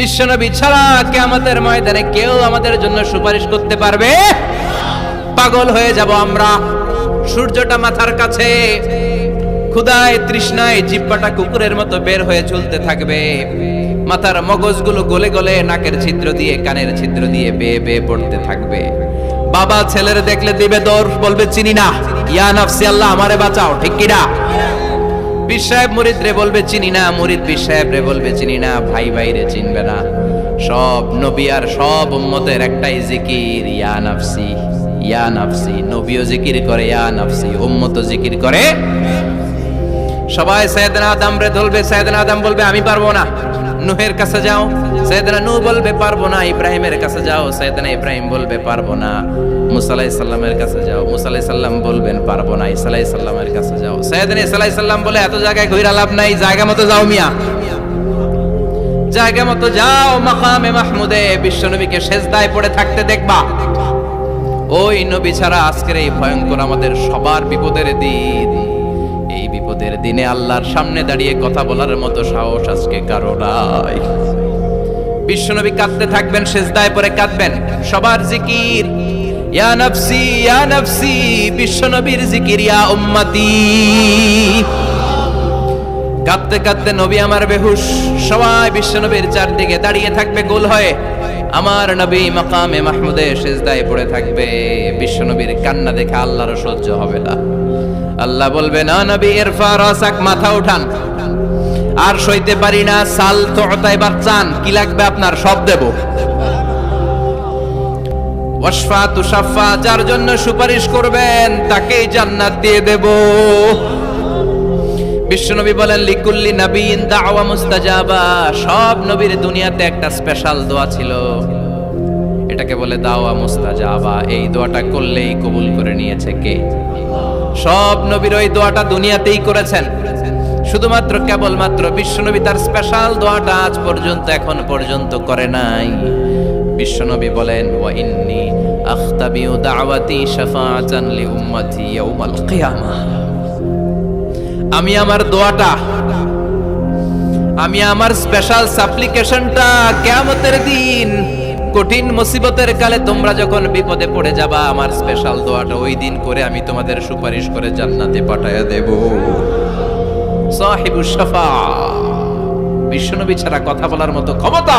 বিশ্বনবী ছাড়া কিয়ামতের ময়দানে কেউ আমাদের জন্য সুপারিশ করতে পারবে? পাগল হয়ে যাব আমরা। সূর্যটা মাথার কাছে, ক্ষুধায় তৃষ্ণায় জিহ্বাটা কুকুরের মতো বের হয়ে ঝুলতে থাকবে, মাথার মগজগুলো গলে গলে নাকের ছিদ্র দিয়ে কানের ছিদ্র দিয়ে বেয়ে বেয়ে পড়তে থাকবে। বাবা ছেলের দেখলে দিবে দৌড়, বলবে চিনি না, ইয়া নাফসি আল্লাহ আমারে বাঁচাও, ঠিক কি না? পীর সাহেব মুরিদ রে বলবে চিনি না, মুরিদ পীর সাহেব রে বলবে চিনি না, ভাই ভাই রে চিনবে না। সব নবী আর সব উম্মতের একটাই জিকির, ইয়া নাফসি ইয়া নাফসি। নবীও জিকির করে ইয়া নাফসি, উম্মতও জিকির করে। সবাই সাইয়েদনা আদম রে ধরবে, সাইয়েদনা আদম বলবে আমি পারবো না। নূহের কাছে যাও, সাইয়েদনা নূহ বলবে পারবো না। ইব্রাহিমের কাছে যাও, সাইয়েদনা ইব্রাহিম বলবে পারবো না। মুসা আলাইহিস সালামের কাছে যাও, মুসা আলাইহিস সালাম বলবেন পারবো না। ঈসা আলাইহিস সালামের কাছে যাও, সাইয়েদনা ঈসা আলাইহিস সালাম বলে এত জায়গায় ঘুরে লাভ নাই, জায়গা মতো যাও মিয়া, জায়গা মতো যাও। মাকামে মাহমুদে বিশ্বনবীকে সেজদায় পড়ে থাকতে দেখবা। ওই নবী ছাড়া আজকের এই ভয়ঙ্কর আমাদের সবার বিপদের দিন, এই বিপদের দিনে আল্লাহর সামনে দাঁড়িয়ে কথা বলার মতো সাহস আজকে কারো নাই। বিশ্বনবী কাঁদতে থাকবেন, সেজদায় পড়ে কাঁদবেন। সবার জিকির ইয়া নাফসি ইয়া নাফসি, বিশ্বনবীর জিকির ইয়া উম্মতি। কাঁদতে কাঁদতে নবী আমার বেহুশ, সবাই বিশ্বনবীর চারদিকে দাঁড়িয়ে থাকবে গোল হয়ে। আমার নবী মাকামে মাহমুদে সেজদায় পড়ে থাকবে। বিশ্বনবীর কান্না দেখে আল্লাহর সহ্য হবে না। আল্লাহ বলবে না নবী ইরফা রাসাক, মাথা উঠান, আর সইতে পারি না। সাল তুতা, এবার চান, কি লাগবে আপনার সব দেব। ওয়াশফা তুশাফা, যার জন্য সুপারিশ করবেন তাকেই জান্নাত দিয়ে দেব। বিশ্বনবী বলেন লিকুল্লি নাবিয়িন দাওয়া মুস্তাজাবা, সব নবীর দুনিয়াতে একটা স্পেশাল দোয়া ছিল, এটাকে বলে দাওয়া মুস্তাজাবা। এই দোয়াটা করলেই কবুল করে নিয়েছে কে? সব নবীর ওই দোয়াটা দুনিয়াতেই করেছেন, শুধুমাত্র কেবলমাত্র বিশ্বনবী তার স্পেশাল দোয়াটা আজ পর্যন্ত এখন পর্যন্ত করে নাই। বিশ্বনবী বলেন ওয়া ইন্নী আখতাবিউ দাওয়াতি শাফাআতান লি উম্মতি ইয়াউমাল কিয়ামাহ, আমি আমার দোয়াটা, আমি আমার স্পেশাল সাপ্লিকেশনটা কিয়ামতের দিন কঠিন মুসিবতের কালে তোমরা যখন বিপদে পড়ে যাবা, আমার স্পেশাল দোয়াটা ওই দিন করে আমি তোমাদের সুপারিশ করে জান্নাতে পাঠায়া দেব। সাহিবুশ শাফাআ, বিশ্বনবী ছাড়া কথা বলার মতো ক্ষমতা,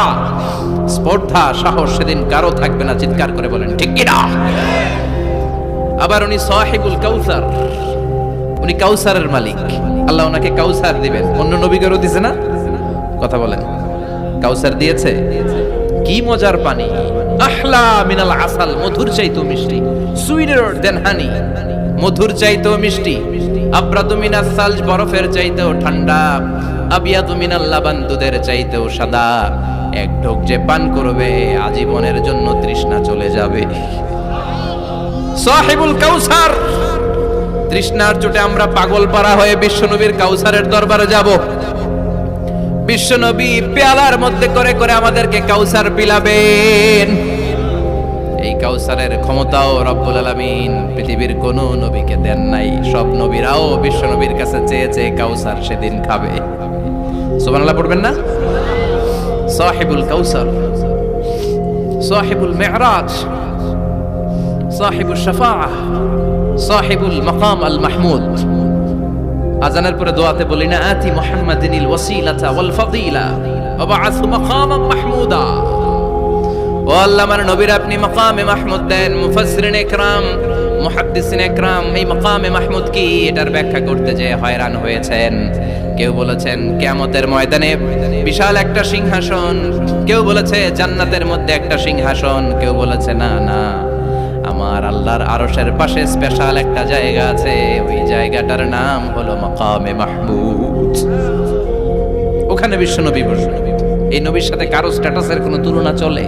স্পর্ধা, সাহস সেদিন কারো থাকবে না। চিৎকার করে বলেন ঠিক কি না? আবার উনি সাহিবুল কাউসার, উনি কাউসারের মালিক। আল্লাহ ওনাকে কাউসার দিবেন। অন্য নবীদেরও দিয়েছে না? কথা বলেন, কাউসার দিয়েছে। কি মজার পানি, আহলা মিনাল আসাল, মধুর চাইতেও মিষ্টি, সুইটার দেন হানি, মধুর চাইতেও মিষ্টি। আবরাদু মিনাস সালজ, বরফের চাইতেও ঠান্ডা। আবিয়াদু মিনাল লাবান, দুধের চাইতেও সাদা। এক ঢোক যে পান করবে আজীবনের জন্য তৃষ্ণা চলে যাবে। সাহিবুল কাউসার, তৃষ্ণার চোটে আমরা পাগল পারা হয়ে বিশ্বনবীর কাউসারের দরবারে যাব। বিশ্বনবী পেয়ালার মধ্যে করে করে আমাদেরকে কাউসার পিলাবেন। এই কাউসারের ক্ষমতাও রব্বুল আলামিন পৃথিবীর কোন নবীকে দেন নাই। সব নবীরাও বিশ্বনবীর কাছে চেয়েছে কাউসার সেদিন খাবে। সুবহানাল্লাহ পড়বেন না? সাহিবুল কাউসার, সাহিবুল মিরাজ, সাহিবুশ শাফাআ, সাহিবুল মাকাম আল মাহমুদ। আজানের পরে দোয়াতে বলি না আতি মুহাম্মাদিনিল ওয়াসিলাতা ওয়াল ফাদিলা ওয়া বাআসু মাকামান মাহমুদা। ও আল্লাহ, আমার নবীর আপনি মাকামে মাহমুদ দেন। মুফাসসিরিন ইকরাম, মুহাদ্দিসিন ইকরাম এই মাকামে মাহমুদ কি এটার ব্যাখ্যা করতে যে হয়রান হয়েছেন। কেউ বলেছেন কিয়ামতের ময়দানে বিশাল একটা সিংহাসন, কেউ বলেছে জান্নাতের মধ্যে একটা সিংহাসন, কেউ বলেছে না না আমার আল্লাহর আরশের পাশে স্পেশাল একটা জায়গা আছে, ওই জায়গাটার নাম হলো মাকামে মাহমুদ। ওখানে বিশ্বনবী বসবেন। এই নবীর সাথে কারো স্ট্যাটাসের কোনো তুলনা চলে?